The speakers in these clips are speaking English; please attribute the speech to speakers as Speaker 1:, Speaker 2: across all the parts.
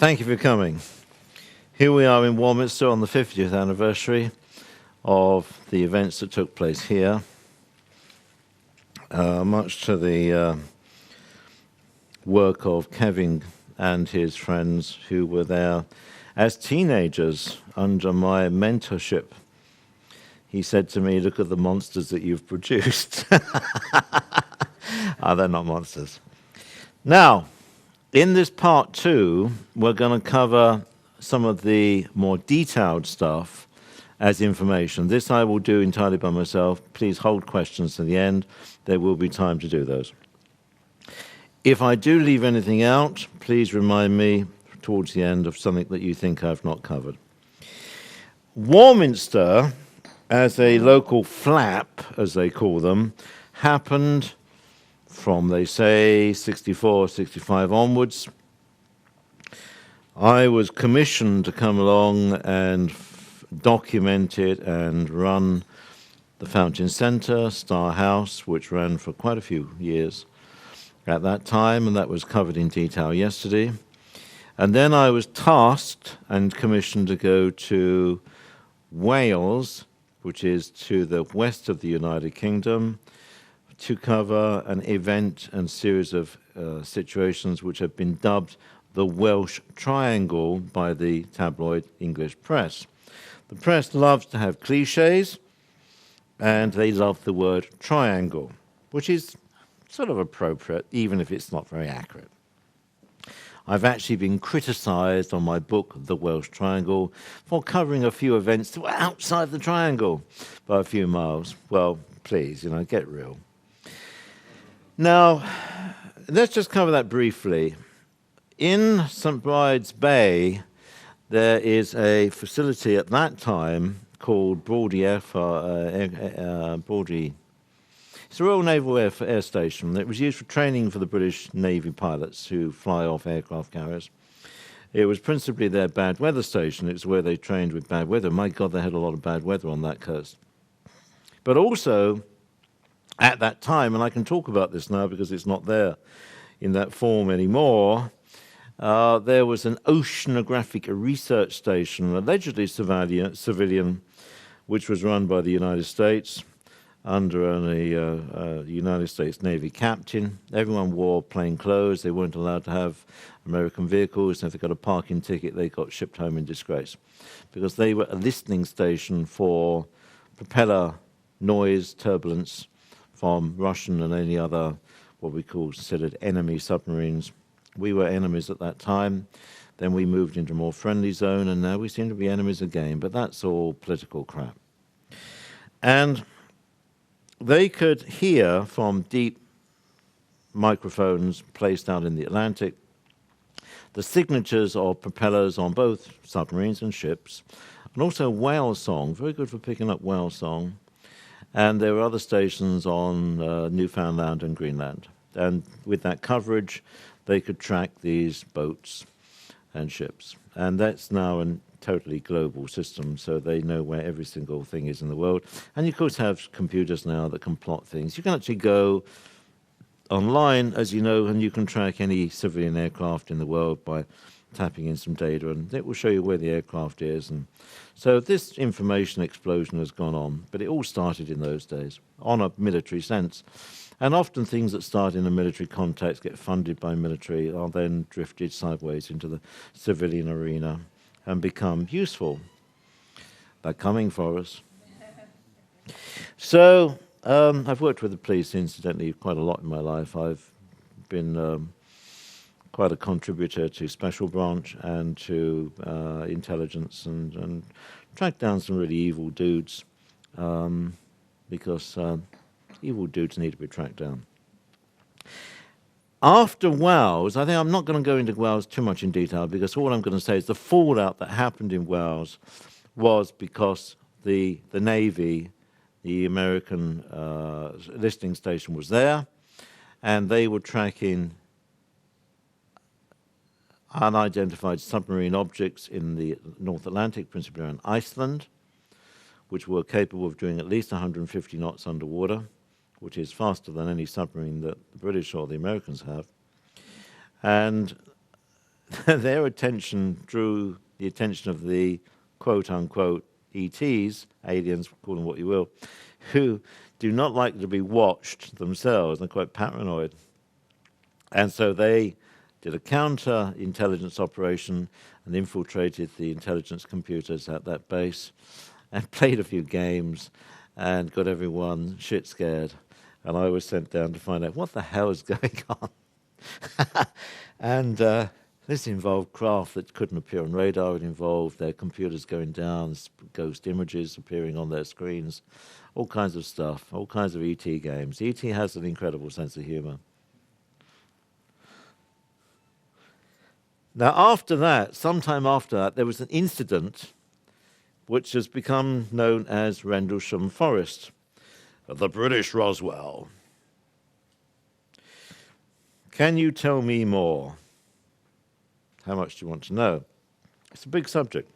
Speaker 1: Thank you for coming. Here we are in Warminster on the 50th anniversary of the events that took place here, much to the work of Kevin and his friends who were there as teenagers under my mentorship. He said to me, "Look at the monsters that you've produced." They're not monsters. Now, in this part 2, we're going to cover some of the more detailed stuff as information. This I will do entirely by myself. Please hold questions to the end. There will be time to do those. If I do leave anything out, please remind me towards the end of something that you think I've not covered. Warminster, as a local flap, as they call them, happened from, they say, 64, 65 onwards. I was commissioned to come along and document it and run the Fountain Centre, Star House, which ran for quite a few years at that time, and that was covered in detail yesterday. And then I was tasked and commissioned to go to Wales, which is to the west of the United Kingdom, to cover an event and series of situations which have been dubbed the Welsh Triangle by the tabloid English press. The press loves to have cliches, and they love the word triangle, which is sort of appropriate, even if it's not very accurate. I've actually been criticized on my book, The Welsh Triangle, for covering a few events that were outside the triangle by a few miles. Well, please, get real. Now, let's just cover that briefly. In St. Bride's Bay, there is a facility at that time called Broady. It's a Royal Naval Air Station. It was used for training for the British Navy pilots who fly off aircraft carriers. It was principally their bad weather station. It's where they trained with bad weather. My God, they had a lot of bad weather on that coast. But also, at that time, and I can talk about this now because it's not there in that form anymore, there was an oceanographic research station, allegedly civilian, which was run by the United States under a United States Navy captain. Everyone wore plain clothes. They weren't allowed to have American vehicles. And if they got a parking ticket, they got shipped home in disgrace because they were a listening station for propeller noise, turbulence from Russian and any other what we considered enemy submarines. We were enemies at that time. Then we moved into a more friendly zone, and now we seem to be enemies again. But that's all political crap. And they could hear from deep microphones placed out in the Atlantic the signatures of propellers on both submarines and ships, and also whale song, very good for picking up whale song. And there were other stations on Newfoundland and Greenland. And with that coverage, they could track these boats and ships. And that's now a totally global system, so they know where every single thing is in the world. And you, of course, have computers now that can plot things. You can actually go online, as you know, and you can track any civilian aircraft in the world by tapping in some data, and it will show you where the aircraft is. And so this information explosion has gone on, but it all started in those days on a military sense. And often things that start in a military context get funded by military are then drifted sideways into the civilian arena and become useful. They're coming for us. So I've worked with the police, incidentally, quite a lot in my life. I've been quite a contributor to Special Branch and to intelligence and tracked down some really evil dudes because evil dudes need to be tracked down. After Wales, I think I'm not going to go into Wales too much in detail because all I'm going to say is the fallout that happened in Wales was because the Navy, the American listening station was there, and they were tracking unidentified submarine objects in the North Atlantic, principally around Iceland, which were capable of doing at least 150 knots underwater, which is faster than any submarine that the British or the Americans have. And their attention drew the attention of the quote-unquote ETs, aliens, call them what you will, who do not like to be watched themselves. They're quite paranoid. And so they did a counter-intelligence operation and infiltrated the intelligence computers at that base and played a few games and got everyone shit scared. And I was sent down to find out what the hell is going on. And this involved craft that couldn't appear on radar. It involved their computers going down, ghost images appearing on their screens, all kinds of stuff, all kinds of ET games. ET has an incredible sense of humor. Now, after that, sometime after that, there was an incident which has become known as Rendlesham Forest, the British Roswell. Can you tell me more? How much do you want to know? It's a big subject.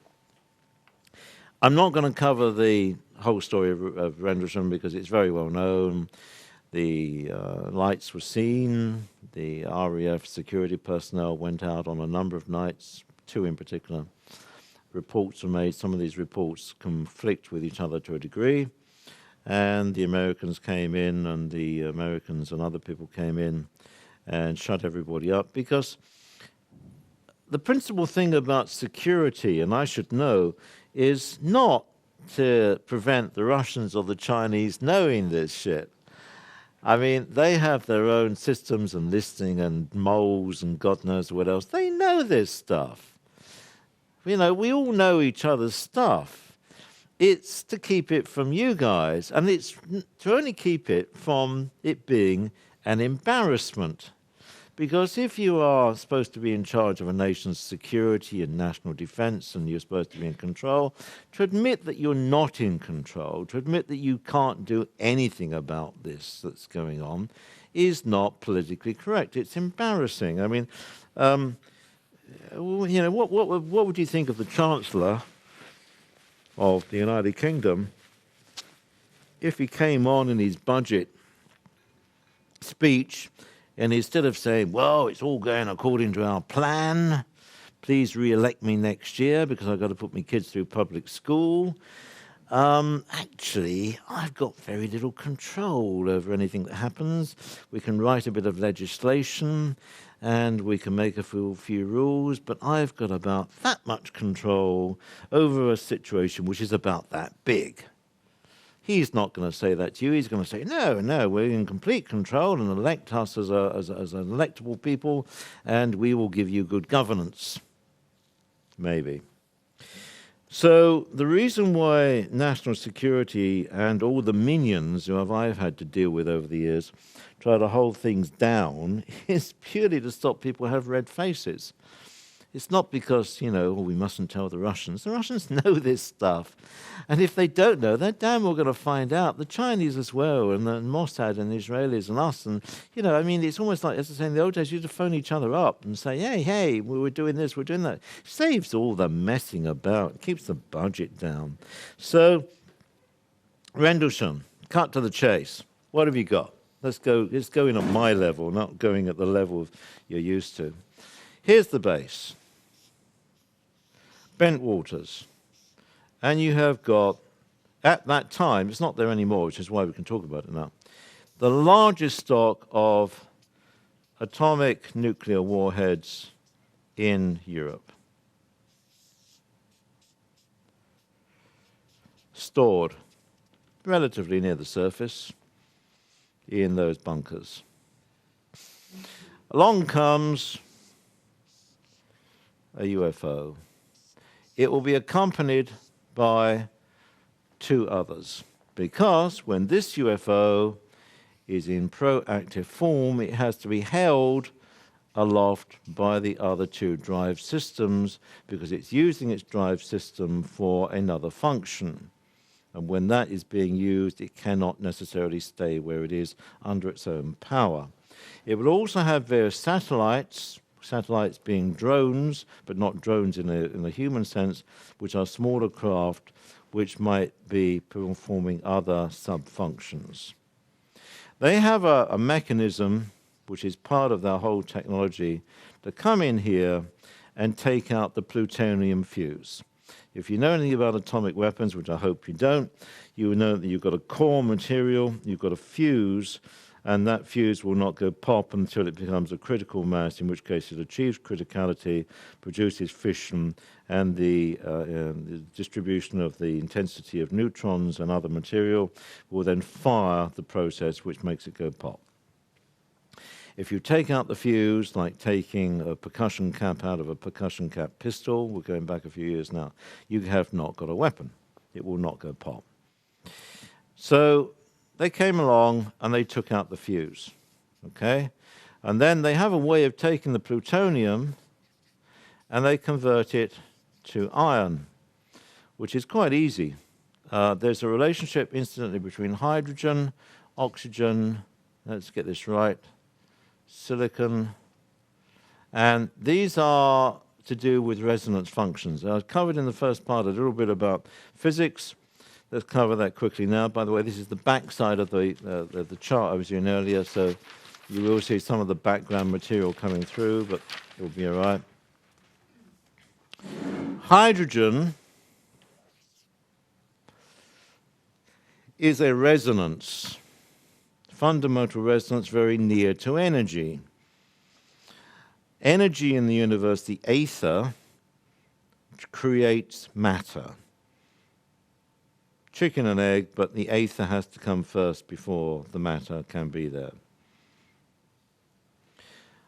Speaker 1: I'm not going to cover the whole story of Rendlesham because it's very well known. The lights were seen. The RAF security personnel went out on a number of nights, 2 in particular. Reports were made. Some of these reports conflict with each other to a degree. And the Americans came in, and the Americans and other people came in and shut everybody up, because the principal thing about security, and I should know, is not to prevent the Russians or the Chinese knowing this shit. I mean, they have their own systems and listing and moles and God knows what else. They know this stuff. You know, we all know each other's stuff. It's to keep it from you guys, and it's to only keep it from it being an embarrassment. Because if you are supposed to be in charge of a nation's security and national defense, and you're supposed to be in control, to admit that you're not in control, to admit that you can't do anything about this that's going on, is not politically correct. It's embarrassing. I mean, you know, what would you think of the Chancellor of the United Kingdom if he came on in his budget speech, and instead of saying, well, it's all going according to our plan, please re-elect me next year because I've got to put my kids through public school, actually, I've got very little control over anything that happens. We can write a bit of legislation and we can make a few rules, but I've got about that much control over a situation which is about that big. He's not going to say that to you. He's going to say, no, we're in complete control and elect us as an electable people, and we will give you good governance. Maybe. So the reason why national security and all the minions who I've had to deal with over the years try to hold things down is purely to stop people who have red faces. It's not because, you know, we mustn't tell the Russians. The Russians know this stuff. And if they don't know, they're damn well going to find out. The Chinese as well, and the Mossad and the Israelis and us. And, you know, I mean, it's almost like, as I say, in the old days, you used to phone each other up and say, hey, we're doing this, we're doing that. It saves all the messing about. It keeps the budget down. So, Rendlesham, cut to the chase. What have you got? Let's go in at my level, not going at the level you're used to. Here's the base. Bentwaters. And you have got, at that time, it's not there anymore, which is why we can talk about it now, the largest stock of atomic nuclear warheads in Europe. Stored relatively near the surface in those bunkers. Along comes a UFO. It will be accompanied by 2 others, because when this UFO is in proactive form, it has to be held aloft by the other 2 drive systems, because it's using its drive system for another function. And when that is being used, it cannot necessarily stay where it is under its own power. It will also have various satellites being drones, but not drones in a human sense, which are smaller craft which might be performing other sub-functions. They have a mechanism which is part of their whole technology to come in here and take out the plutonium fuse. If you know anything about atomic weapons, which I hope you don't, you will know that you've got a core material, you've got a fuse, and that fuse will not go pop until it becomes a critical mass, in which case it achieves criticality, produces fission, and the distribution of the intensity of neutrons and other material will then fire the process which makes it go pop. If you take out the fuse, like taking a percussion cap out of a percussion cap pistol, we're going back a few years now, you have not got a weapon. It will not go pop. So they came along and they took out the fuse, okay? And then they have a way of taking the plutonium and they convert it to iron, which is quite easy. There's a relationship, incidentally, between hydrogen, oxygen, let's get this right, silicon, and these are to do with resonance functions. I've covered in the first part a little bit about physics. Let's cover that quickly now. By the way, this is the back side of the chart I was doing earlier, so you will see some of the background material coming through, but it'll be all right. Hydrogen is a resonance, fundamental resonance very near to energy. Energy in the universe, the ether, creates matter. Chicken and egg, but the ether has to come first before the matter can be there.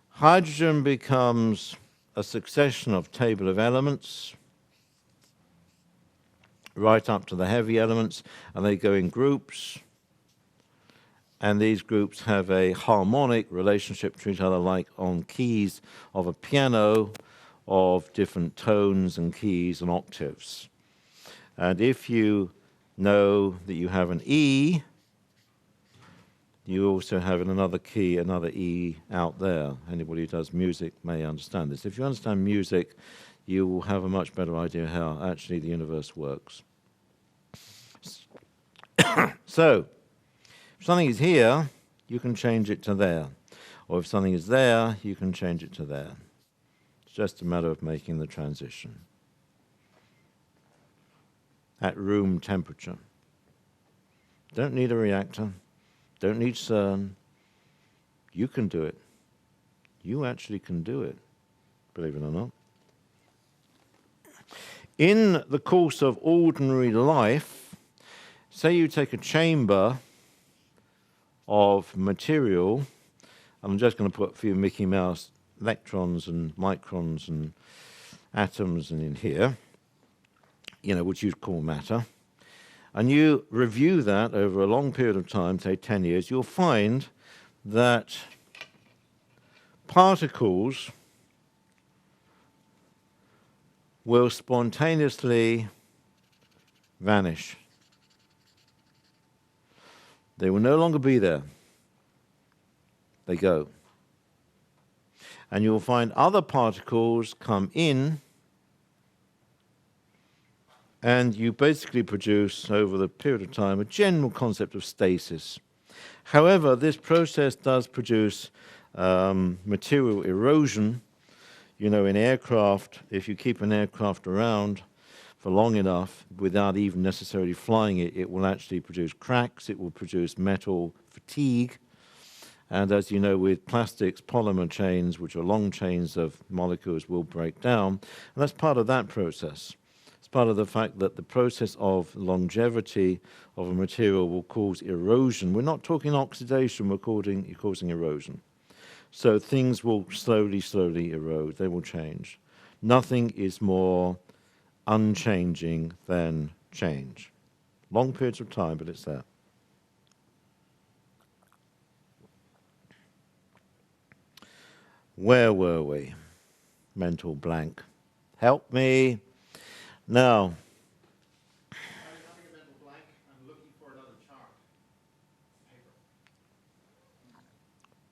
Speaker 1: Hydrogen becomes a succession of table of elements, right up to the heavy elements, and they go in groups. And these groups have a harmonic relationship to each other, like on keys of a piano, of different tones and keys and octaves. And if you know that you have an E, you also have in another key another E out there. Anybody who does music may understand this. If you understand music, you will have a much better idea how actually the universe works. So, if something is here, you can change it to there. Or if something is there, you can change it to there. It's just a matter of making the transition at room temperature. Don't need a reactor. Don't need CERN. You can do it. You actually can do it, believe it or not. In the course of ordinary life, say you take a chamber of material, I'm just going to put a few Mickey Mouse electrons and microns and atoms in here, which you'd call matter, and you review that over a long period of time, say 10 years, you'll find that particles will spontaneously vanish. They will no longer be there. They go. And you'll find other particles come in, and you basically produce, over the period of time, a general concept of stasis. However, this process does produce material erosion. In aircraft, if you keep an aircraft around for long enough without even necessarily flying it, it will actually produce cracks, it will produce metal fatigue. And as you know, with plastics, polymer chains, which are long chains of molecules, will break down. And that's part of that process. It's part of the fact that the process of longevity of a material will cause erosion. We're not talking oxidation, we're causing erosion. So things will slowly erode. They will change. Nothing is more unchanging than change. Long periods of time, but it's there. Where were we? Mental blank. Help me. Now.
Speaker 2: I'm having a mental blank. I'm looking for another chart. Paper.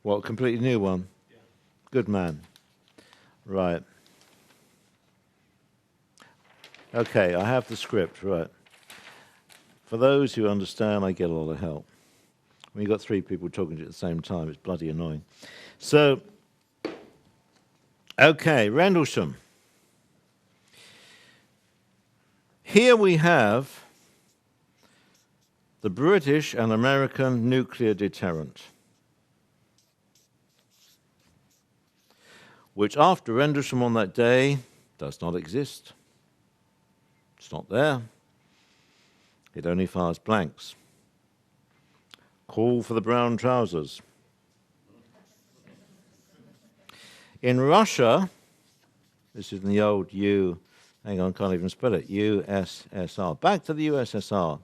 Speaker 1: What, a completely new one?
Speaker 2: Yeah.
Speaker 1: Good man. Right. Okay, I have the script, right. For those who understand, I get a lot of help. When you've got three people talking to you at the same time, it's bloody annoying. So, okay, Rendlesham. Here we have the British and American nuclear deterrent, which after Rendlesham on that day does not exist. It's not there. It only fires blanks. Call for the brown trousers. In Russia, this is in the old hang on, can't even spell it, USSR. Back to the USSR.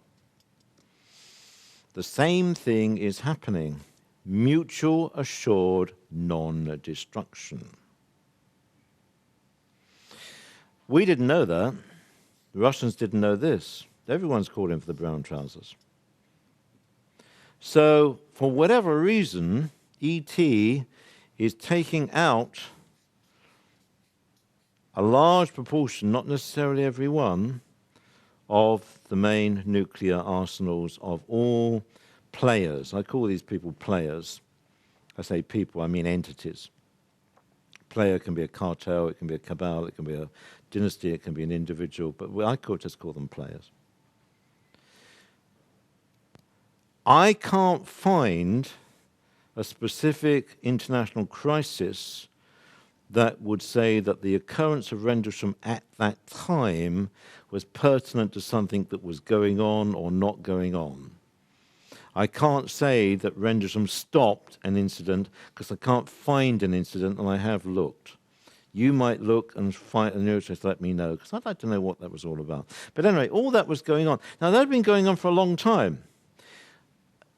Speaker 1: The same thing is happening. Mutual assured non-destruction. We didn't know that. The Russians didn't know this. Everyone's calling for the brown trousers. So, for whatever reason, ET is taking out a large proportion, not necessarily every one, of the main nuclear arsenals of all players. I call these people players. I say people, I mean entities. Player can be a cartel, it can be a cabal, it can be a dynasty, it can be an individual, but I just call them players. I can't find a specific international crisis that would say that the occurrence of Rendlesham at that time was pertinent to something that was going on or not going on. I can't say that Rendlesham stopped an incident because I can't find an incident, and I have looked. You might look and find an interest, let me know, because I'd like to know what that was all about. But anyway, all that was going on. Now, that had been going on for a long time.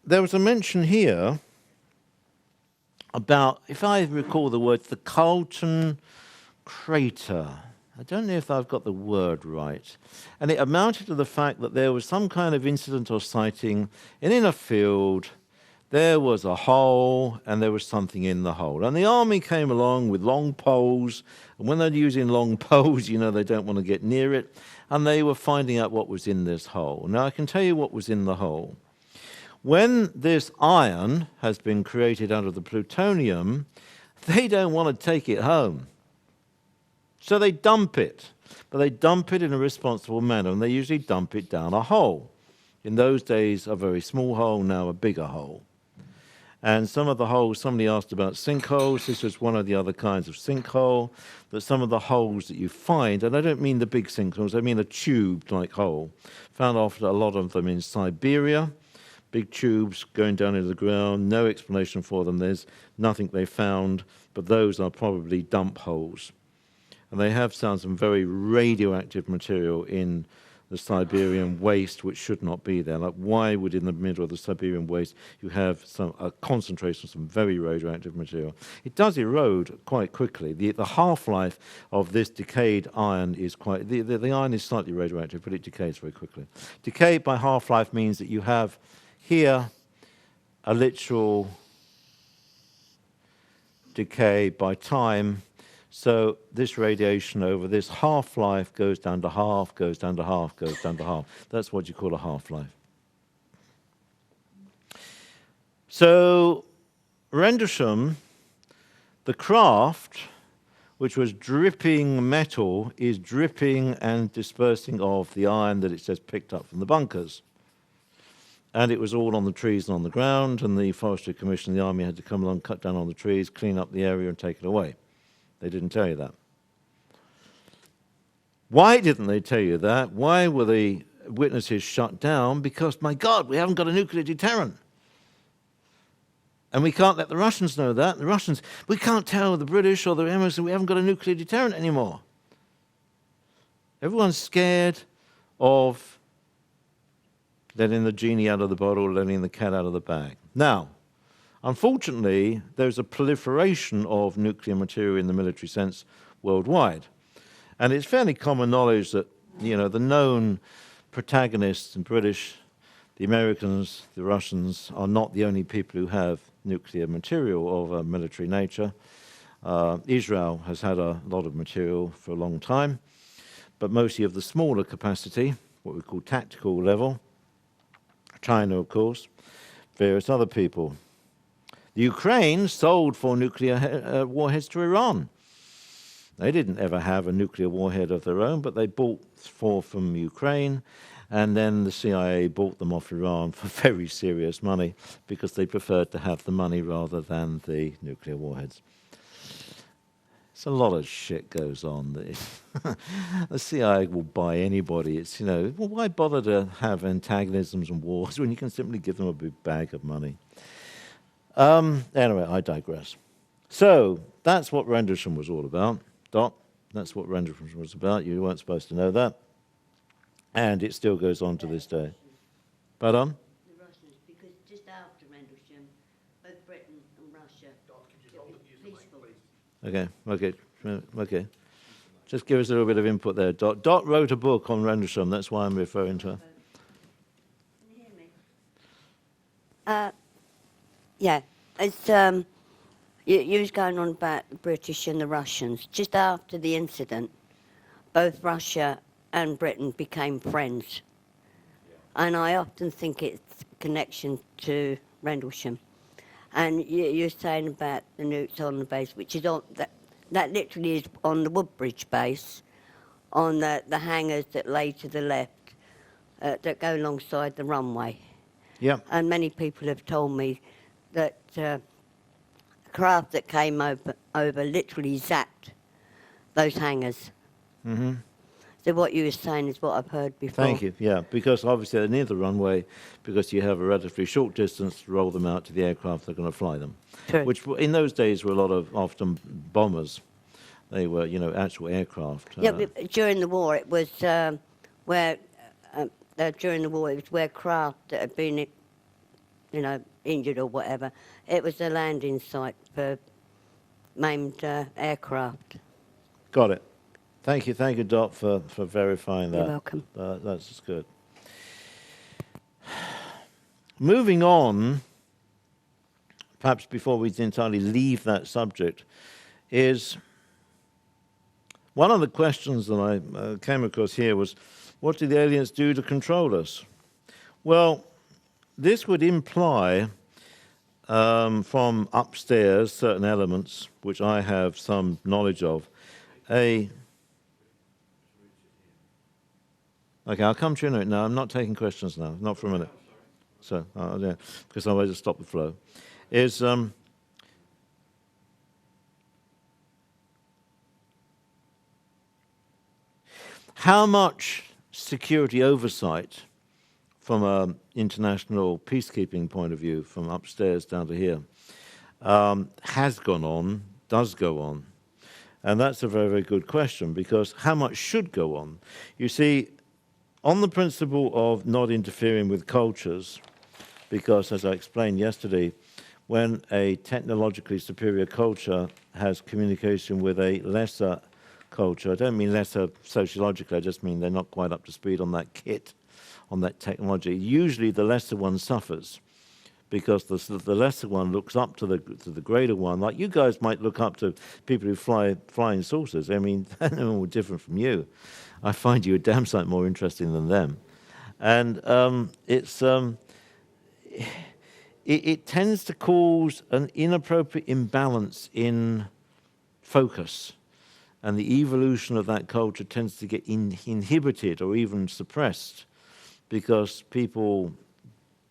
Speaker 1: There was a mention here about, if I recall the words, the Carlton crater. I don't know if I've got the word right. And it amounted to the fact that there was some kind of incident or sighting, and in a field, there was a hole, and there was something in the hole. And the army came along with long poles, and when they're using long poles, you know, they don't want to get near it, and they were finding out what was in this hole. Now, I can tell you what was in the hole. When this iron has been created out of the plutonium, they don't want to take it home. So they dump it, but they dump it in a responsible manner, and they usually dump it down a hole. In those days, a very small hole, now a bigger hole. And some of the holes, somebody asked about sinkholes. This was one of the other kinds of sinkhole, that some of the holes that you find, and I don't mean the big sinkholes, I mean a tube-like hole, found after a lot of them in Siberia. Big tubes going down into the ground, no explanation for them. There's nothing they found, but those are probably dump holes. And they have found some very radioactive material in the Siberian waste, which should not be there. Like, why would in the middle of the Siberian waste you have a concentration of some very radioactive material? It does erode quite quickly. The half-life of this decayed iron is quite... The iron is slightly radioactive, but it decays very quickly. Decay by half-life means that you have here a literal decay by time. So this radiation over this half-life goes down to half, goes down to half, goes down to half. That's what you call a half-life. So Rendlesham, the craft, which was dripping metal, is dripping and dispersing of the iron that it says picked up from the bunkers. And it was all on the trees and on the ground, and the Forestry Commission and the Army had to come along, cut down on the trees, clean up the area and take it away. They didn't tell you that. Why didn't they tell you that? Why were the witnesses shut down? Because, my God, we haven't got a nuclear deterrent. And we can't let the Russians know that. The Russians, we can't tell the British or the Americans we haven't got a nuclear deterrent anymore. Everyone's scared of letting the genie out of the bottle, letting the cat out of the bag. Now, unfortunately, there's a proliferation of nuclear material in the military sense worldwide. And it's fairly common knowledge that, you know, the known protagonists in British, the Americans, the Russians, are not the only people who have nuclear material of a military nature. Israel has had a lot of material for a long time, but mostly of the smaller capacity, what we call tactical level. China, of course, various other people. The Ukraine sold 4 nuclear warheads to Iran. They didn't ever have a nuclear warhead of their own, but they bought 4 from Ukraine, and then the CIA bought them off Iran for very serious money because they preferred to have the money rather than the nuclear warheads. It's a lot of shit goes on. The CIA will buy anybody. It's, well, why bother to have antagonisms and wars when you can simply give them a big bag of money? Anyway, I digress. So that's what Rendlesham was all about. Dot. That's what Rendlesham was about. You weren't supposed to know that. And it still goes on to this day. Pardon?
Speaker 3: The Russians, because just after Rendlesham, both Britain and Russia peaceful.
Speaker 1: Okay. Just give us a little bit of input there. Dot wrote a book on Rendlesham. That's why I'm referring to her.
Speaker 3: Can you hear me? Yeah, it's you was going on about the British and the Russians. Just after the incident, both Russia and Britain became friends. And I often think it's a connection to Rendlesham. And you're saying about the nukes on the base, which is on that literally is on the Woodbridge base, on the hangars that lay to the left, that go alongside the runway.
Speaker 1: Yeah.
Speaker 3: And many people have told me that craft that came over literally zapped those hangars.
Speaker 1: Mm-hmm.
Speaker 3: So what you were saying is what I've heard before.
Speaker 1: Thank you. Yeah, because obviously they're near the runway, because you have a relatively short distance to roll them out to the aircraft that are going to fly them.
Speaker 3: True.
Speaker 1: Which in those days were a lot of often bombers. They were, actual aircraft.
Speaker 3: Yeah, but during the war it was where craft that had been, injured or whatever, it was a landing site for maimed aircraft.
Speaker 1: Got it. Thank you, Dot, for verifying that.
Speaker 3: You're welcome.
Speaker 1: That's good. Moving on, perhaps before we entirely leave that subject, is one of the questions that I came across here was, what did the aliens do to control us? Well, this would imply from upstairs certain elements, which I have some knowledge of, Okay, I'll come to you in a minute. No, I'm not taking questions now, not for a minute. So, yeah, because otherwise it'll stop the flow. Is how much security oversight from an international peacekeeping point of view, from upstairs down to here, has gone on, does go on? And that's a very, very good question, because how much should go on? You see, on the principle of not interfering with cultures, because as I explained yesterday, when a technologically superior culture has communication with a lesser culture, I don't mean lesser sociologically, I just mean they're not quite up to speed on that kit, on that technology. Usually the lesser one suffers, because the lesser one looks up to the greater one. Like you guys might look up to people who fly flying saucers. I mean, they're no different from you. I find you a damn sight more interesting than them. And it tends to cause an inappropriate imbalance in focus. And the evolution of that culture tends to get inhibited or even suppressed, because people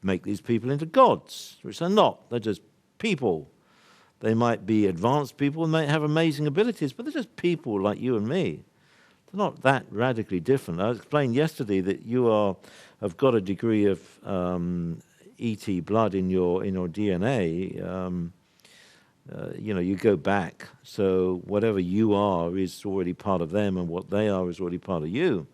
Speaker 1: make these people into gods, which they're not. They're just people. They might be advanced people and might have amazing abilities, but they're just people like you and me. They're not that radically different. I explained yesterday that you have got a degree of ET blood in your DNA. You go back, so whatever you are is already part of them, and what they are is already part of you.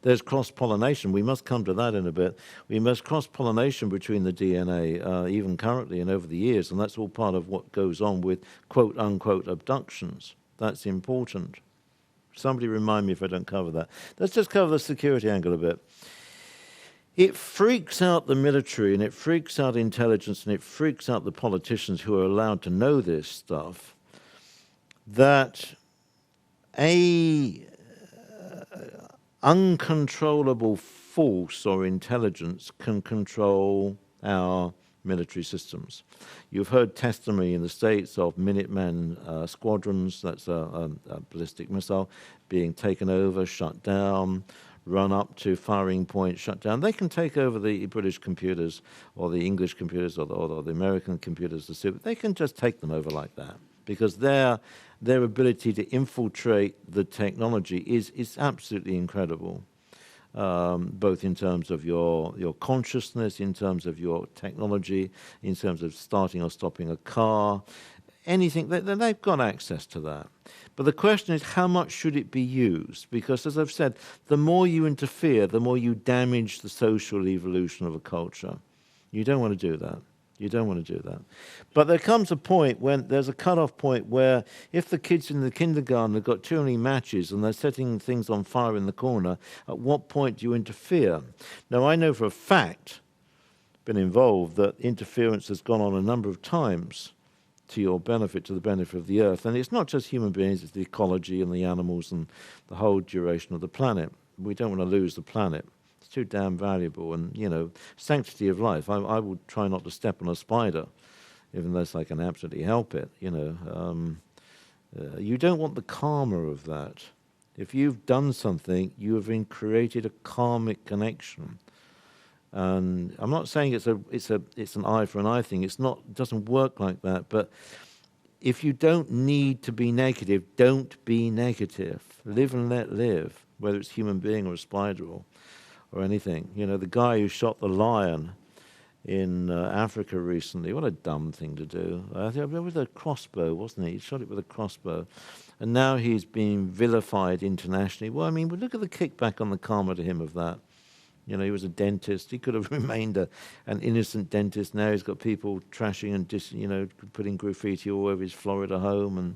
Speaker 1: There's cross-pollination. We must come to that in a bit. We must cross-pollination between the DNA, even currently and over the years, and that's all part of what goes on with quote-unquote abductions. That's important. Somebody remind me if I don't cover that. Let's just cover the security angle a bit. It freaks out the military, and it freaks out intelligence, and it freaks out the politicians who are allowed to know this stuff, that uncontrollable force or intelligence can control our military systems. You've heard testimony in the States of Minuteman squadrons, that's a ballistic missile, being taken over, shut down, run up to firing point, shut down. They can take over the British computers or the English computers or the American computers. They can just take them over like that because their ability to infiltrate the technology is absolutely incredible. Both in terms of your consciousness, in terms of your technology, in terms of starting or stopping a car, anything, they've got access to that. But the question is, how much should it be used? Because, as I've said, the more you interfere, the more you damage the social evolution of a culture. You don't want to do that. You don't want to do that. But there comes a point when there's a cut-off point where if the kids in the kindergarten have got too many matches and they're setting things on fire in the corner, at what point do you interfere? Now, I know for a fact, been involved, that interference has gone on a number of times to your benefit, to the benefit of the earth. And it's not just human beings, it's the ecology and the animals and the whole duration of the planet. We don't want to lose the planet. It's too damn valuable. And, you know, sanctity of life. I would try not to step on a spider, even unless I can absolutely help it, you know. You don't want the karma of that. If you've done something, you have created a karmic connection. And I'm not saying it's an eye for an eye thing. It doesn't work like that. But if you don't need to be negative, don't be negative. Live and let live, whether it's a human being or a spider or anything. You know, the guy who shot the lion in Africa recently, what a dumb thing to do. With a crossbow, wasn't he? He shot it with a crossbow. And now he's being vilified internationally. Well, I mean, look at the kickback on the karma to him of that. You know, he was a dentist. He could have remained an innocent dentist. Now he's got people trashing and putting graffiti all over his Florida home. And,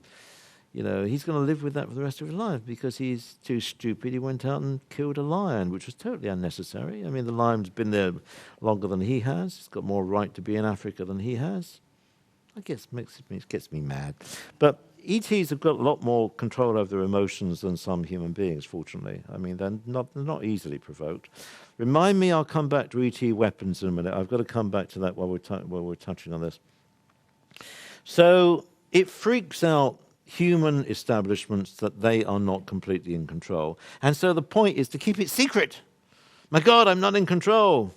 Speaker 1: you know, he's going to live with that for the rest of his life because he's too stupid. He went out and killed a lion, which was totally unnecessary. I mean, the lion's been there longer than he has. He's got more right to be in Africa than he has. I guess it gets me mad. But ETs have got a lot more control over their emotions than some human beings, fortunately. I mean, they're not easily provoked. Remind me, I'll come back to ET weapons in a minute. I've got to come back to that while we're touching on this. So it freaks out human establishments that they are not completely in control. And so the point is to keep it secret. My God, I'm not in control.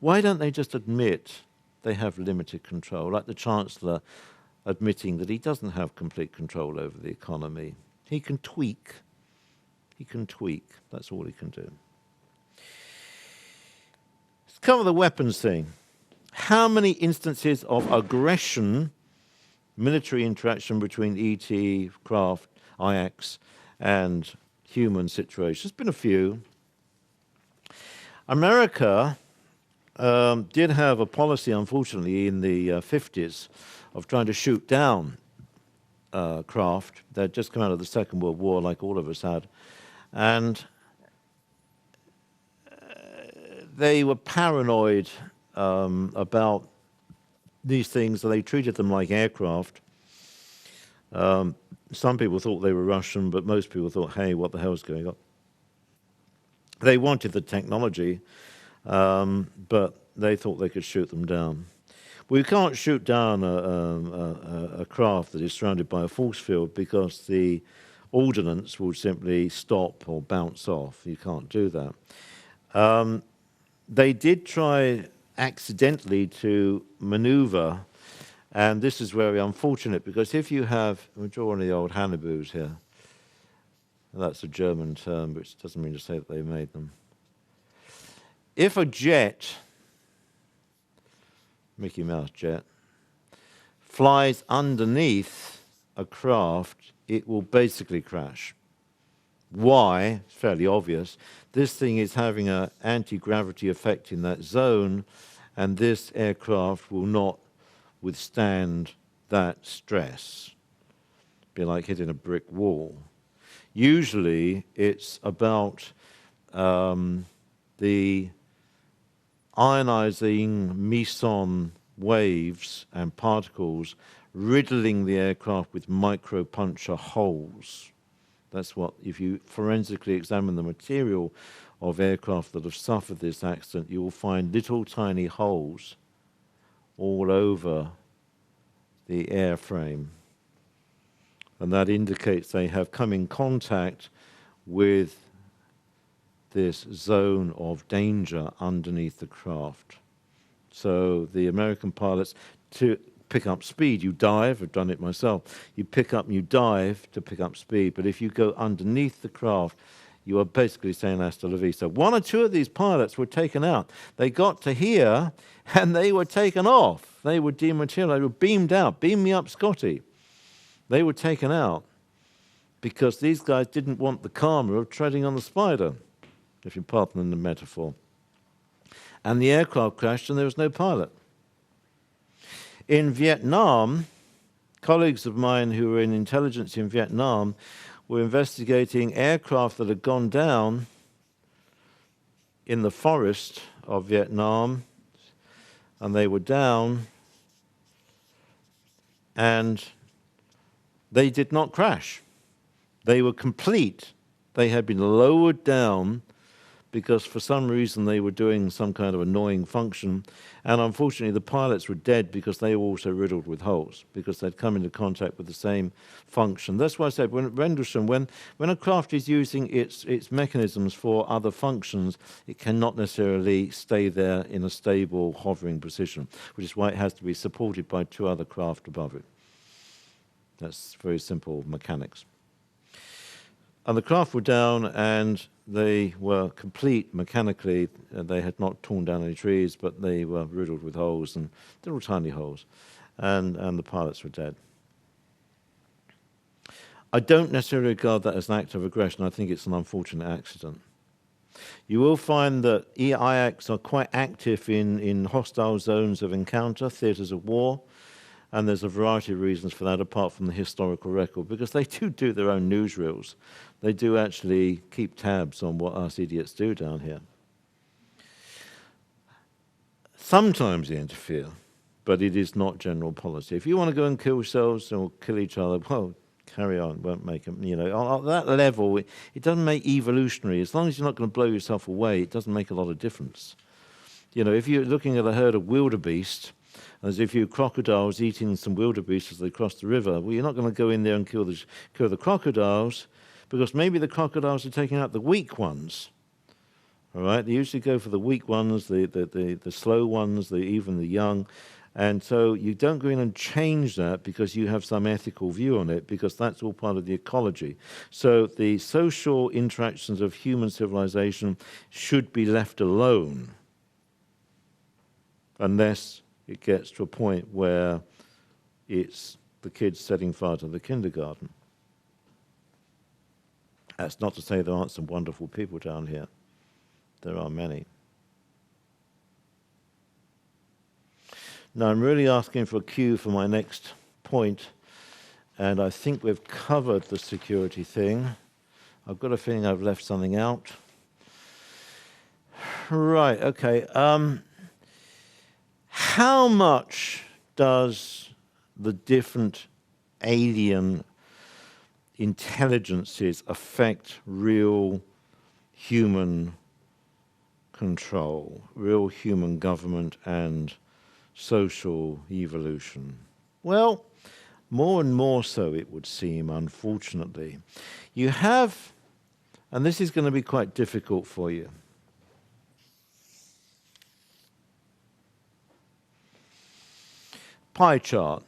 Speaker 1: Why don't they just admit they have limited control, like the Chancellor admitting that he doesn't have complete control over the economy. He can tweak. He can tweak. That's all he can do. Let's cover the weapons thing. How many instances of aggression, military interaction between ET, craft, IX, and human situations? There's been a few. America did have a policy, unfortunately, in the 50s of trying to shoot down craft. They'd just come out of the Second World War, like all of us had. And they were paranoid about these things, and they treated them like aircraft. Some people thought they were Russian, but most people thought, hey, what the hell's going on? They wanted the technology, but they thought they could shoot them down. We can't shoot down a craft that is surrounded by a force field because the ordnance will simply stop or bounce off. You can't do that. They did try accidentally to maneuver, and this is very unfortunate because if you have, we'll draw one of the old Hannibus here. That's a German term, which doesn't mean to say that they made them. If a jet, Mickey Mouse jet, flies underneath a craft, it will basically crash. Why? It's fairly obvious. This thing is having an anti-gravity effect in that zone, and this aircraft will not withstand that stress. Be like hitting a brick wall. Usually it's about the ionizing meson waves and particles riddling the aircraft with micro-puncture holes. That's what, if you forensically examine the material of aircraft that have suffered this accident, you will find little tiny holes all over the airframe. And that indicates they have come in contact with this zone of danger underneath the craft. So the American pilots, to pick up speed, you dive, I've done it myself, you pick up and you dive to pick up speed, but if you go underneath the craft, you are basically saying hasta la vista. One or two of these pilots were taken out. They got to here and they were taken off. They were dematerialized, they were beamed out. Beam me up, Scotty. They were taken out because these guys didn't want the karma of treading on the spider, if you pardon the metaphor. And the aircraft crashed and there was no pilot. In Vietnam, colleagues of mine who were in intelligence in Vietnam were investigating aircraft that had gone down in the forest of Vietnam, and they were down, and they did not crash. They were complete. They had been lowered down because for some reason they were doing some kind of annoying function. And unfortunately, the pilots were dead because they were also riddled with holes, because they'd come into contact with the same function. That's why I said, when Rendlesham, when a craft is using its mechanisms for other functions, it cannot necessarily stay there in a stable, hovering position, which is why it has to be supported by two other craft above it. That's very simple mechanics. And the craft were down, and they were complete mechanically. They had not torn down any trees, but they were riddled with holes, and little tiny holes. And the pilots were dead. I don't necessarily regard that as an act of aggression. I think it's an unfortunate accident. You will find that EIACs are quite active in hostile zones of encounter, theatres of war. And there's a variety of reasons for that, apart from the historical record, because they do their own newsreels. They do actually keep tabs on what us idiots do down here. Sometimes they interfere, but it is not general policy. If you want to go and kill yourselves or kill each other, well, carry on, won't make them, on that level, it doesn't make evolutionary. As long as you're not going to blow yourself away, it doesn't make a lot of difference. If you're looking at a herd of wildebeest, as if you crocodiles eating some wildebeest as they cross the river, well, you're not going to go in there and kill the crocodiles, because maybe the crocodiles are taking out the weak ones. All right, they usually go for the weak ones, the slow ones, even the young, and so you don't go in and change that because you have some ethical view on it, because that's all part of the ecology. So the social interactions of human civilization should be left alone, unless it gets to a point where it's the kids setting fire to the kindergarten. That's not to say there aren't some wonderful people down here. There are many. Now, I'm really asking for a cue for my next point, and I think we've covered the security thing. I've got a feeling I've left something out. Right, okay. How much does the different alien intelligences affect real human control, real human government and social evolution? Well, more and more so, it would seem, unfortunately. You have, and this is going to be quite difficult for you, pie chart.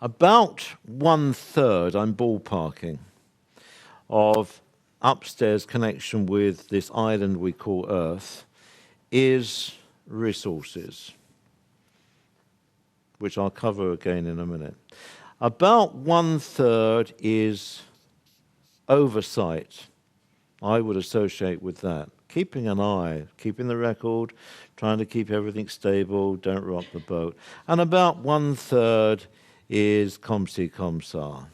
Speaker 1: About 1/3, I'm ballparking, of upstairs connection with this island we call Earth is resources, which I'll cover again in a minute. About 1/3 is oversight. I would associate with that. Keeping an eye, keeping the record, trying to keep everything stable, don't rock the boat. And about 1/3 is com si com sa.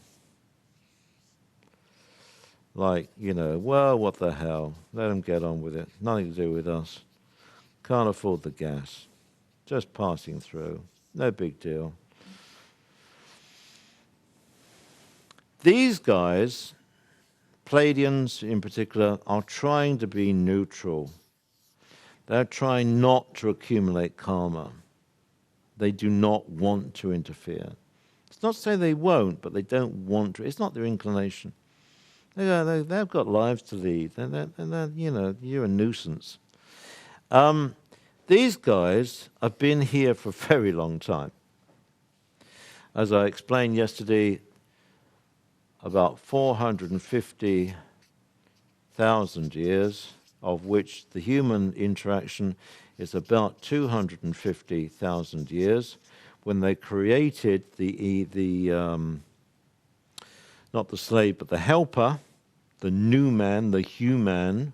Speaker 1: Like, well, what the hell? Let them get on with it. Nothing to do with us. Can't afford the gas. Just passing through. No big deal. These guys, Pleiadians in particular are trying to be neutral. They're trying not to accumulate karma. They do not want to interfere. It's not to say they won't, but they don't want to. It's not their inclination. They've got lives to lead. You're a nuisance. These guys have been here for a very long time. As I explained yesterday, about 450,000 years, of which the human interaction is about 250,000 years, when they created not the slave, but the helper, the new man, the human.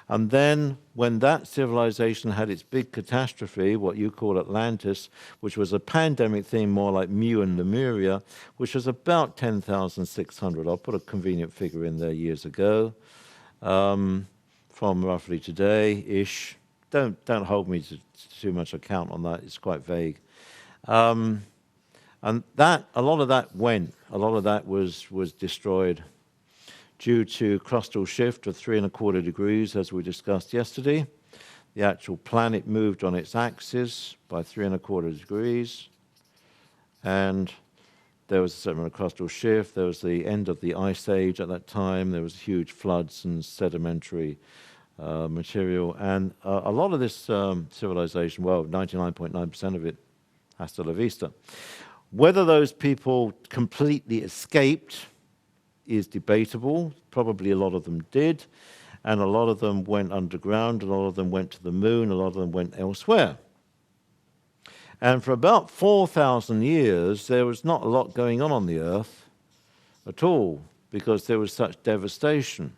Speaker 1: And then when that civilization had its big catastrophe, what you call Atlantis, which was a pandemic theme more like Mu and Lemuria, which was about 10,600. I'll put a convenient figure in there years ago, from roughly today-ish. Don't hold me to too much account on that. It's quite vague. And a lot of that was destroyed due to crustal shift of 3¼ degrees, as we discussed yesterday. The actual planet moved on its axis by 3¼ degrees, and there was a certain crustal shift. There was the end of the Ice Age at that time. There was huge floods and sedimentary material, and a lot of this civilization, well, 99.9% of it, hasta la vista. Whether those people completely escaped is debatable. Probably a lot of them did, and a lot of them went underground, a lot of them went to the moon, a lot of them went elsewhere. And for about 4,000 years, there was not a lot going on the Earth at all, because there was such devastation.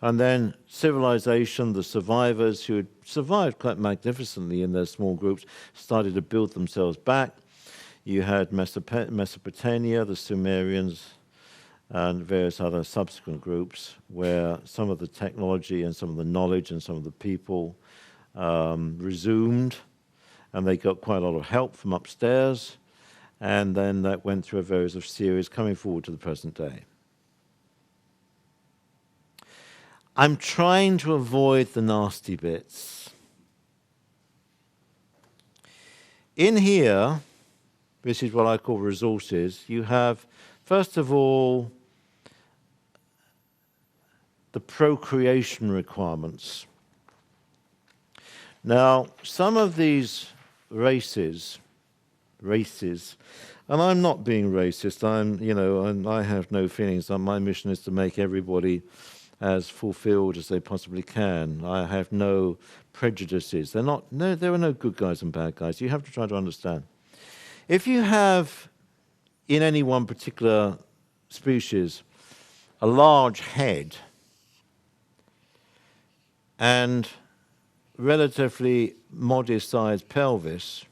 Speaker 1: And then civilization, the survivors who had survived quite magnificently in their small groups, started to build themselves back. You had Mesopotamia, the Sumerians, and various other subsequent groups where some of the technology and some of the knowledge and some of the people resumed, and they got quite a lot of help from upstairs, and then that went through a various of series coming forward to the present day. I'm trying to avoid the nasty bits. In here, this is what I call resources. You have, first of all, the procreation requirements. Now, some of these races, and I'm not being racist, and I have no feelings. My mission is to make everybody as fulfilled as they possibly can. I have no prejudices. There are no good guys and bad guys. You have to try to understand. If you have, in any one particular species, a large head and relatively modest-sized pelvis,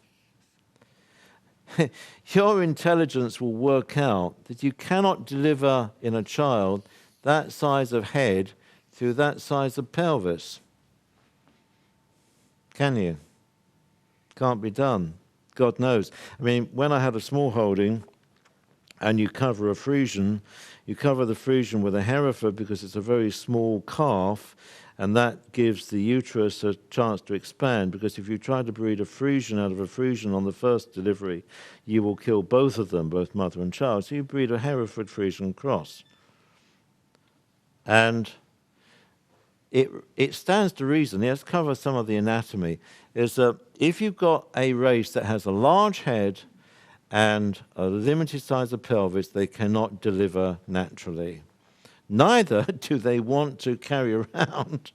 Speaker 1: your intelligence will work out that you cannot deliver in a child that size of head through that size of pelvis. Can you? Can't be done. God knows. I mean, when I had a small holding and you cover a Frisian, you cover the Frisian with a Hereford because it's a very small calf, and that gives the uterus a chance to expand, because if you try to breed a Frisian out of a Frisian on the first delivery, you will kill both of them, both mother and child. So you breed a Hereford Frisian cross. And it stands to reason, let's cover some of the anatomy, is that if you've got a race that has a large head and a limited size of pelvis, they cannot deliver naturally. Neither do they want to carry around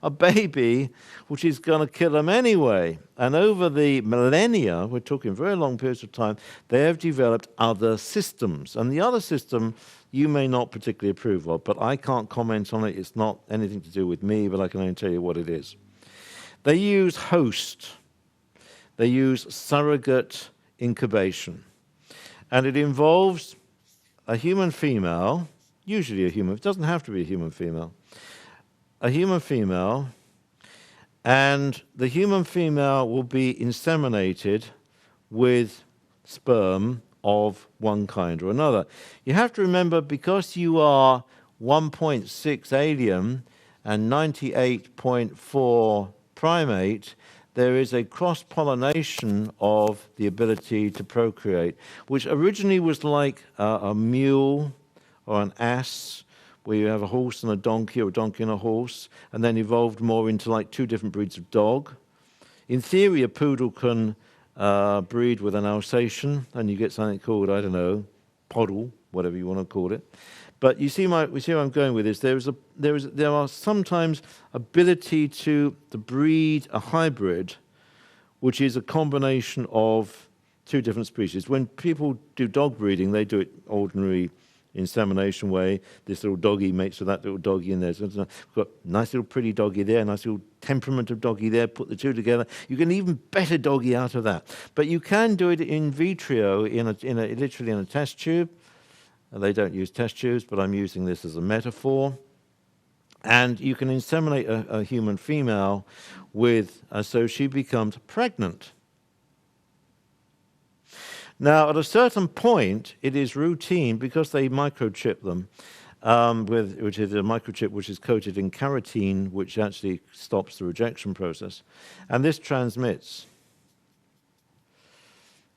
Speaker 1: a baby which is going to kill them anyway. And over the millennia, we're talking very long periods of time, they have developed other systems. And the other system you may not particularly approve of, but I can't comment on it. It's not anything to do with me, but I can only tell you what it is. They use host. They use surrogate incubation. And it involves a human female, usually a human, it doesn't have to be a human female, and the human female will be inseminated with sperm of one kind or another. You have to remember, because you are 1.6 alien and 98.4 primate, there is a cross-pollination of the ability to procreate, which originally was like a mule or an ass, where you have a horse and a donkey, or a donkey and a horse, and then evolved more into like two different breeds of dog. In theory, a poodle can breed with an Alsatian, and you get something called, I don't know, poddle, whatever you want to call it. But you see, we see where I'm going with this. There are sometimes ability to breed a hybrid, which is a combination of two different species. When people do dog breeding, they do it ordinary insemination way. This little doggy mates with that little doggy in there. So we've got a nice little pretty doggy there, nice little temperamental doggy there, put the two together. You get an even better doggy out of that. But you can do it in vitro, literally in a test tube. They don't use test tubes, but I'm using this as a metaphor. And you can inseminate a human female so she becomes pregnant. Now, at a certain point, it is routine, because they microchip them, which is a microchip which is coated in carotene, which actually stops the rejection process. And this transmits.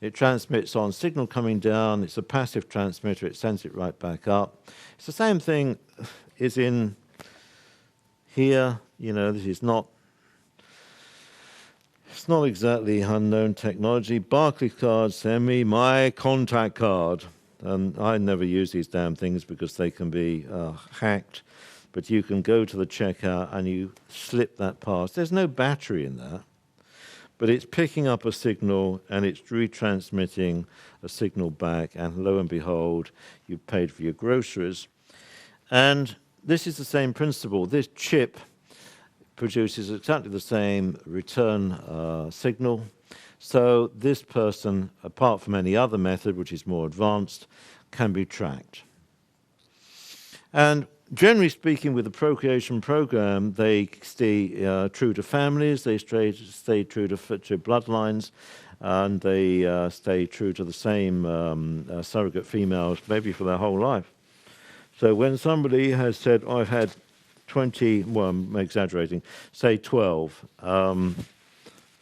Speaker 1: It transmits on signal coming down. It's a passive transmitter. It sends it right back up. It's the same thing is in here. You know, this is not... It's not exactly unknown technology. Barclays card, send me my contact card. And I never use these damn things because they can be hacked. But you can go to the checkout and you slip that past. There's no battery in that. But it's picking up a signal and it's retransmitting a signal back. And lo and behold, you've paid for your groceries. And this is the same principle. This chip produces exactly the same return signal. So this person, apart from any other method, which is more advanced, can be tracked. And generally speaking, with the procreation program, they stay true to families, they stay true to bloodlines, and they stay true to the same surrogate females, maybe for their whole life. So when somebody has said, I've had 20, well, I'm exaggerating, say 12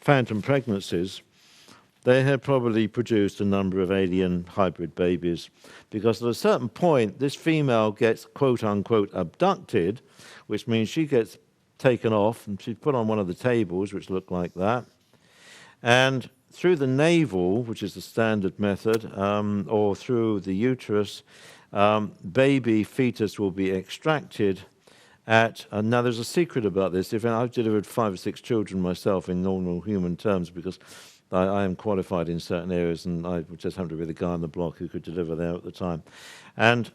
Speaker 1: phantom pregnancies, they have probably produced a number of alien hybrid babies, because at a certain point, this female gets quote-unquote abducted, which means she gets taken off and she's put on one of the tables, which look like that, and through the navel, which is the standard method, or through the uterus, baby fetus will be extracted. Now, there's a secret about this. I've delivered 5 or 6 children myself in normal human terms, because I am qualified in certain areas, and I just happened to be the guy on the block who could deliver there at the time. And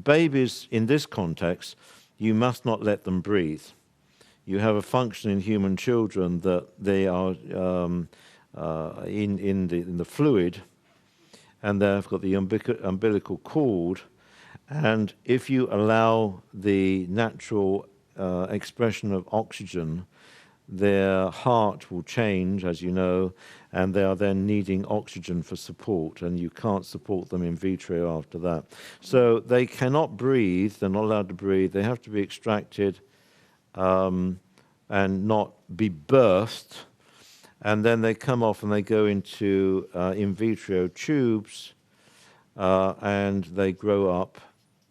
Speaker 1: babies, in this context, you must not let them breathe. You have a function in human children that they are in the fluid, and they've got the umbilical cord. And if you allow the natural expression of oxygen, their heart will change, as you know, and they are then needing oxygen for support, and you can't support them in vitro after that. So they cannot breathe, they're not allowed to breathe, they have to be extracted and not be birthed, and then they come off and they go into in vitro tubes, and they grow up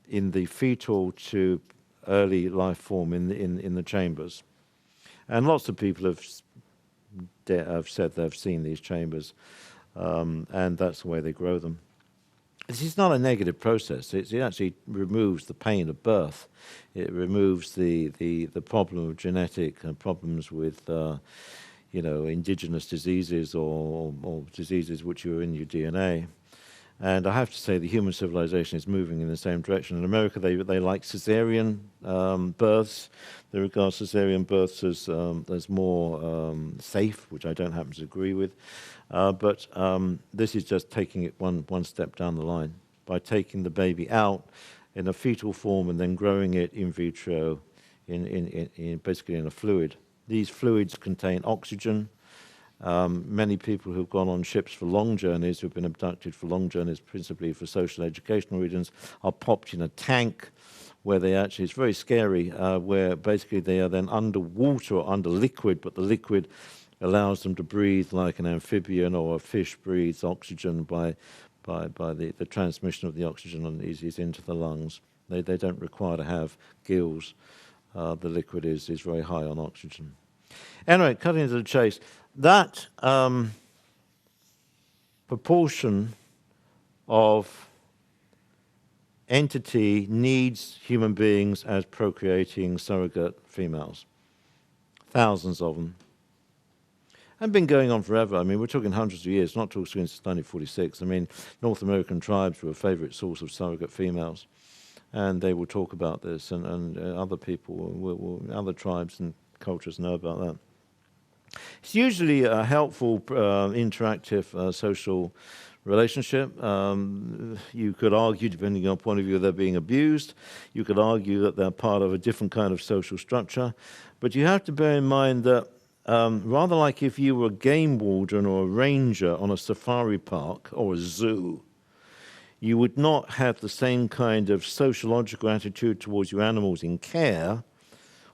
Speaker 1: in the fetal to early life form in the chambers. And lots of people have said they've seen these chambers, and that's the way they grow them. This is not a negative process. It actually removes the pain of birth. It removes the problem of genetic problems with indigenous diseases or diseases which are in your DNA. And I have to say the human civilization is moving in the same direction. In America, they like cesarean births. They regard cesarean births as more safe, which I don't happen to agree with. But this is just taking it one step down the line by taking the baby out in a fetal form and then growing it in vitro, basically in a fluid. These fluids contain oxygen, Many people who've gone on ships for long journeys, who've been abducted for long journeys, principally for social educational reasons, are popped in a tank where they actually, it's very scary, where basically they are then underwater or under liquid, but the liquid allows them to breathe like an amphibian, or a fish breathes oxygen by the transmission of the oxygen and is into the lungs. They don't require to have gills. The liquid is very high on oxygen. Anyway, cutting to the chase, that proportion of entity needs human beings as procreating surrogate females. Thousands of them. And been going on forever. I mean, we're talking hundreds of years, not talking since 1946. I mean, North American tribes were a favorite source of surrogate females. And they will talk about this, and other people, other tribes and cultures know about that. It's usually a helpful, interactive social relationship. You could argue, depending on point of view, they're being abused. You could argue that they're part of a different kind of social structure. But you have to bear in mind that rather like if you were a game warden or a ranger on a safari park or a zoo, you would not have the same kind of sociological attitude towards your animals in care,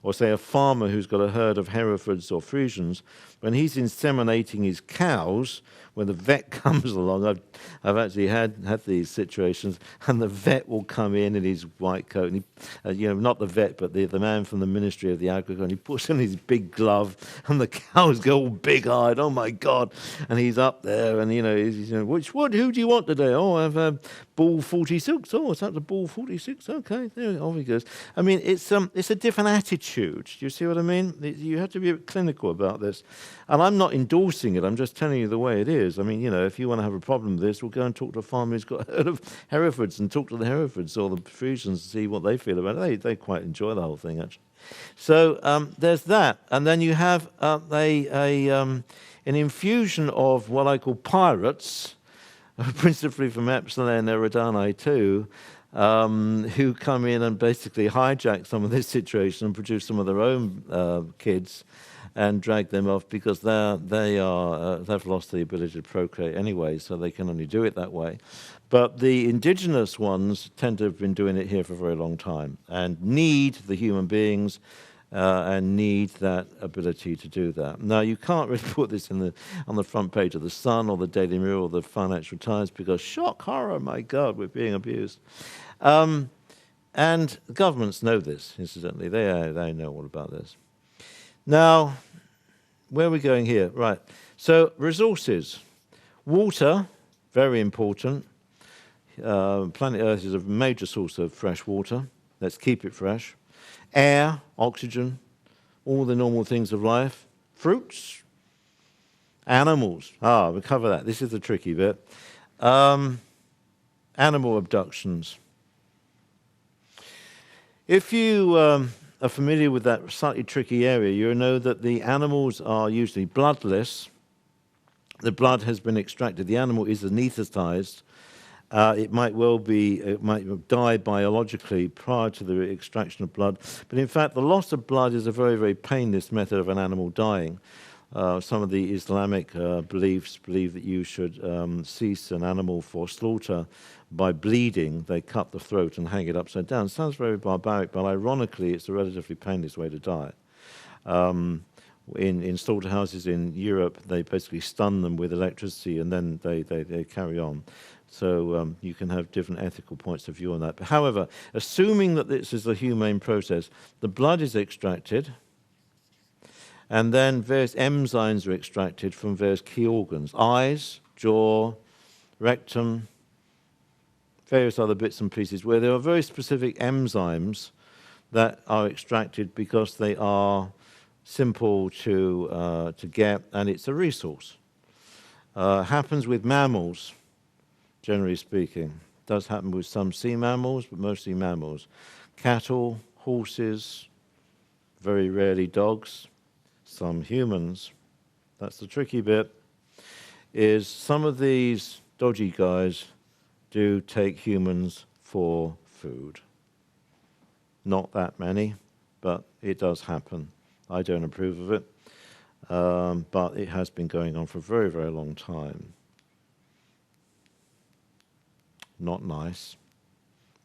Speaker 1: or say a farmer who's got a herd of Herefords or Frisians, when he's inseminating his cows, when the vet comes along, I've actually had these situations, and the vet will come in his white coat, and he, not the vet, but the man from the Ministry of the Agriculture, and he puts on his big glove, and the cows go all big-eyed, oh my God, and he's up there, and he's who do you want today? Oh, I've bull 46. Oh, it's up to bull 46. Okay, there, off he goes. I mean, it's a different attitude. Do you see what I mean? You have to be clinical about this. And I'm not endorsing it. I'm just telling you the way it is. I mean, if you want to have a problem with this, we'll go and talk to a farmer who's got a herd of Herefords and talk to the Herefords or the Frisians and see what they feel about it. They quite enjoy the whole thing, actually. So there's that. And then you have an infusion of what I call pirates, principally from Epsilon Eridani too, who come in and basically hijack some of this situation and produce some of their own kids and drag them off because they've lost the ability to procreate anyway, so they can only do it that way. But the indigenous ones tend to have been doing it here for a very long time and need the human beings and need that ability to do that. Now, you can't really put this on the front page of the Sun or the Daily Mirror or the Financial Times because shock, horror, my God, we're being abused. And governments know this, incidentally. They know all about this. Now, where are we going here? Right. So, resources. Water, very important. Planet Earth is a major source of fresh water. Let's keep it fresh. Air, oxygen, all the normal things of life. Fruits, animals. We'll cover that. This is the tricky bit. Animal abductions. If you are familiar with that slightly tricky area, you know that the animals are usually bloodless. The blood has been extracted. The animal is anesthetized. It might die biologically prior to the extraction of blood. But in fact, the loss of blood is a very, very painless method of an animal dying. Some of the Islamic beliefs believe that you should cease an animal for slaughter by bleeding. They cut the throat and hang it upside down. It sounds very barbaric, but ironically, it's a relatively painless way to die. In slaughterhouses in Europe, they basically stun them with electricity and then they carry on. So you can have different ethical points of view on that. But however, assuming that this is a humane process, the blood is extracted, and then various enzymes are extracted from various key organs: eyes, jaw, rectum, various other bits and pieces, where there are very specific enzymes that are extracted because they are simple to get, and it's a resource. Happens with mammals. Generally speaking. Does happen with some sea mammals, but mostly mammals. Cattle, horses, very rarely dogs, some humans. That's the tricky bit, is some of these dodgy guys do take humans for food. Not that many, but it does happen. I don't approve of it. but it has been going on for a very, very long time. Not nice,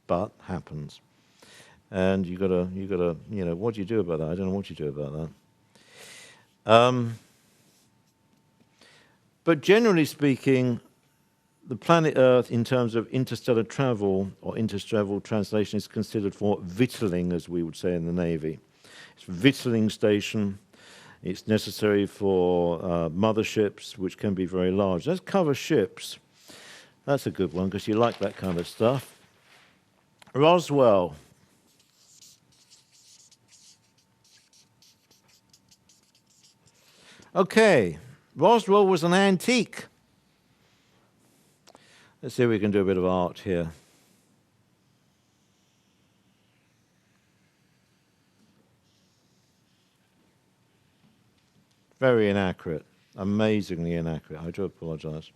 Speaker 1: but happens. And you gotta, what do you do about that? I don't know what you do about that. But generally speaking, the planet Earth, in terms of interstellar travel or interstellar translation, is considered for victualling, as we would say in the Navy. It's a victualling station. It's necessary for motherships, which can be very large. Let's cover ships. That's a good one, because you like that kind of stuff. Roswell. Okay, Roswell was an antique. Let's see if we can do a bit of art here. Very inaccurate, amazingly inaccurate. I do apologize.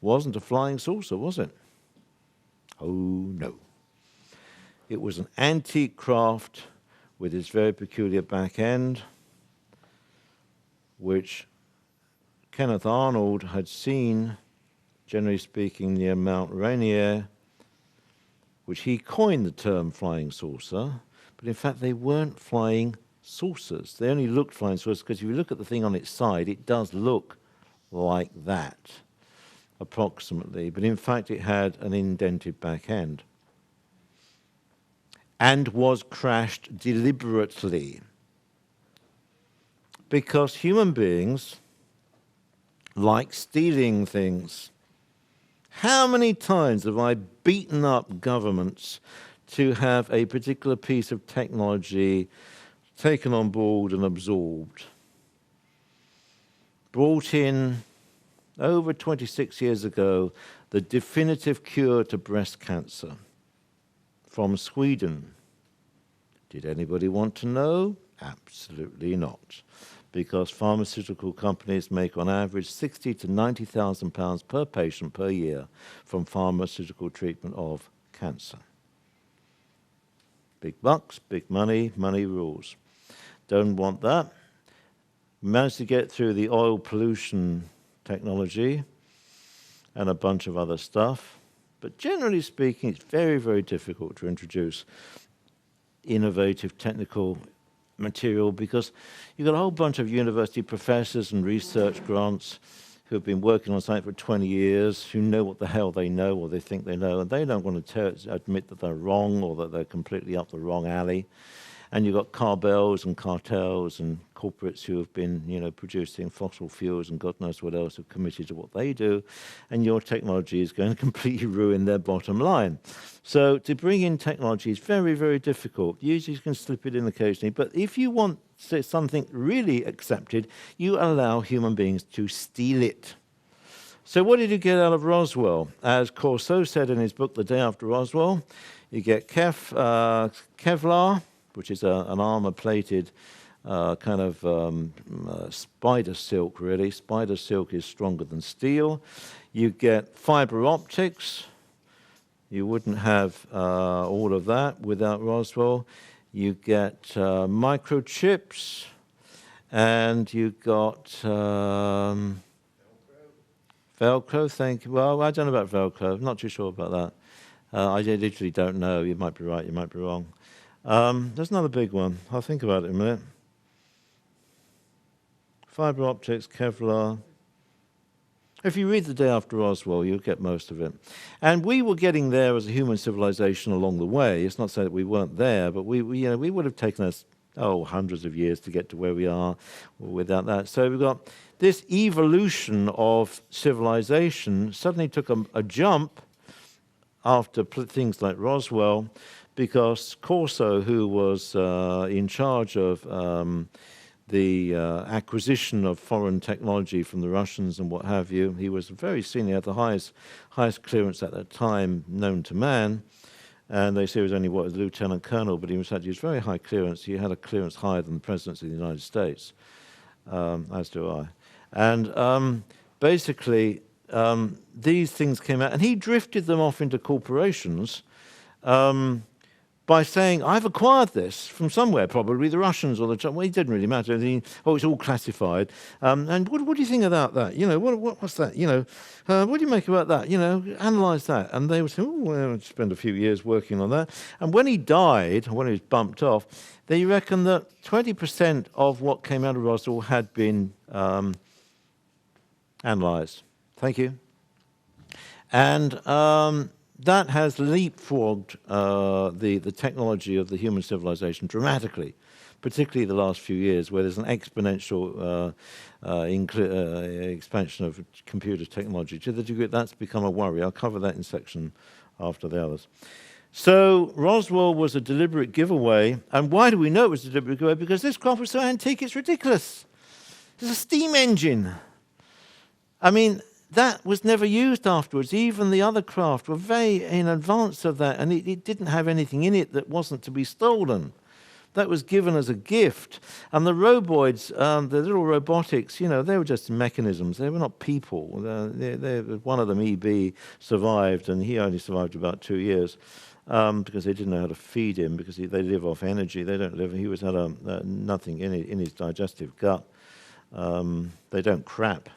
Speaker 1: Wasn't a flying saucer, was it? Oh, no. It was an antique craft with its very peculiar back end, which Kenneth Arnold had seen, generally speaking, near Mount Rainier, which he coined the term flying saucer, but in fact they weren't flying saucers. They only looked flying saucers because if you look at the thing on its side, it does look like that, approximately, but in fact it had an indented back end and was crashed deliberately because human beings like stealing things. How many times have I beaten up governments to have a particular piece of technology taken on board and absorbed? Brought in over 26 years ago the definitive cure to breast cancer from Sweden. Did anybody want to know? Absolutely not. Because pharmaceutical companies make on average £60,000 to £90,000 per patient per year from pharmaceutical treatment of cancer. Big bucks, big money, money rules. Don't want that. Managed to get through the oil pollution technology and a bunch of other stuff. But generally speaking, it's very, very difficult to introduce innovative technical material because you've got a whole bunch of university professors and research grants who have been working on something for 20 years, who know what the hell they know or they think they know, and they don't want to admit that they're wrong or that they're completely up the wrong alley. And you've got cartels and cartels and corporates who have been, producing fossil fuels and God knows what else have committed to what they do, and your technology is going to completely ruin their bottom line. So to bring in technology is very, very difficult. Usually you can slip it in occasionally, but if you want something really accepted, you allow human beings to steal it. So what did you get out of Roswell? As Corso said in his book, The Day After Roswell, you get Kevlar, which is an armor-plated kind of spider silk, really. Spider silk is stronger than steel. You get fiber optics. You wouldn't have all of that without Roswell. You get microchips, and you got Velcro, thank you. Well, I don't know about Velcro. I'm not too sure about that. I literally don't know. You might be right, you might be wrong. There's another big one. I'll think about it in a minute. Fiber optics, Kevlar. If you read The Day After Roswell, you'll get most of it. And we were getting there as a human civilization along the way. It's not so that we weren't there, but we would have taken us, hundreds of years to get to where we are without that. So we've got this evolution of civilization suddenly took a jump after things like Roswell, because Corso, who was in charge of the acquisition of foreign technology from the Russians and what have you, he was very senior, had the highest clearance at that time known to man, and they say he was only, a lieutenant colonel, but he was very high clearance. He had a clearance higher than the presidency of the United States, as do I. And basically, these things came out, and he drifted them off into corporations, by saying, I've acquired this from somewhere, probably the Russians or the Chinese. Well, it didn't really matter. It's all classified. And what do you think about that? What's that? What do you make about that? Analyse that. And they would say, oh, well, I'd spend a few years working on that. And when he died, when he was bumped off, they reckon that 20% of what came out of Roswell had been analysed. Thank you. And that has leapfrogged the technology of the human civilization dramatically, particularly the last few years, where there's an exponential expansion of computer technology to the degree that's become a worry. I'll cover that in section after the others. So Roswell was a deliberate giveaway. And why do we know it was a deliberate giveaway? Because this craft was so antique, it's ridiculous. It's a steam engine. I mean, that was never used afterwards. Even the other craft were very in advance of that, and it didn't have anything in it that wasn't to be stolen. That was given as a gift. And the roboids, the little robotics, they were just mechanisms. They were not people. One of them, EB, survived, and he only survived about 2 years because they didn't know how to feed him, because they live off energy. They don't live. He had nothing in his digestive gut. They don't crap.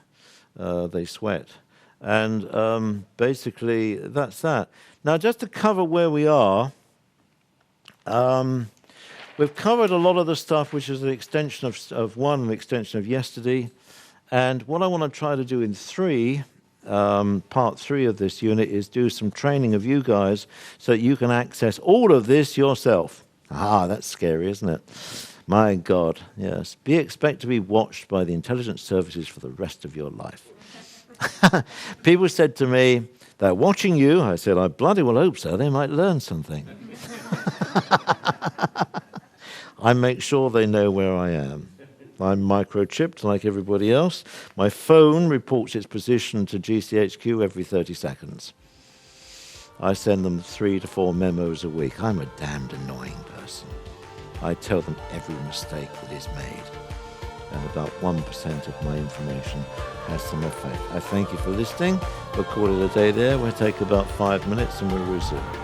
Speaker 1: They sweat. And basically, that's that. Now, just to cover where we are, we've covered a lot of the stuff which is an extension of one, an extension of yesterday. And what I want to try to do in part 3 of this unit is do some training of you guys so that you can access all of this yourself. That's scary, isn't it? My God, yes. Expect to be watched by the intelligence services for the rest of your life. People said to me, they're watching you. I said, I bloody well hope so. They might learn something. I make sure they know where I am. I'm microchipped like everybody else. My phone reports its position to GCHQ every 30 seconds. I send them 3 to 4 memos a week. I'm a damned annoying person. I tell them every mistake that is made, and about 1% of my information has some effect. I thank you for listening. We'll call it a day there. We'll take about 5 minutes and we'll resume.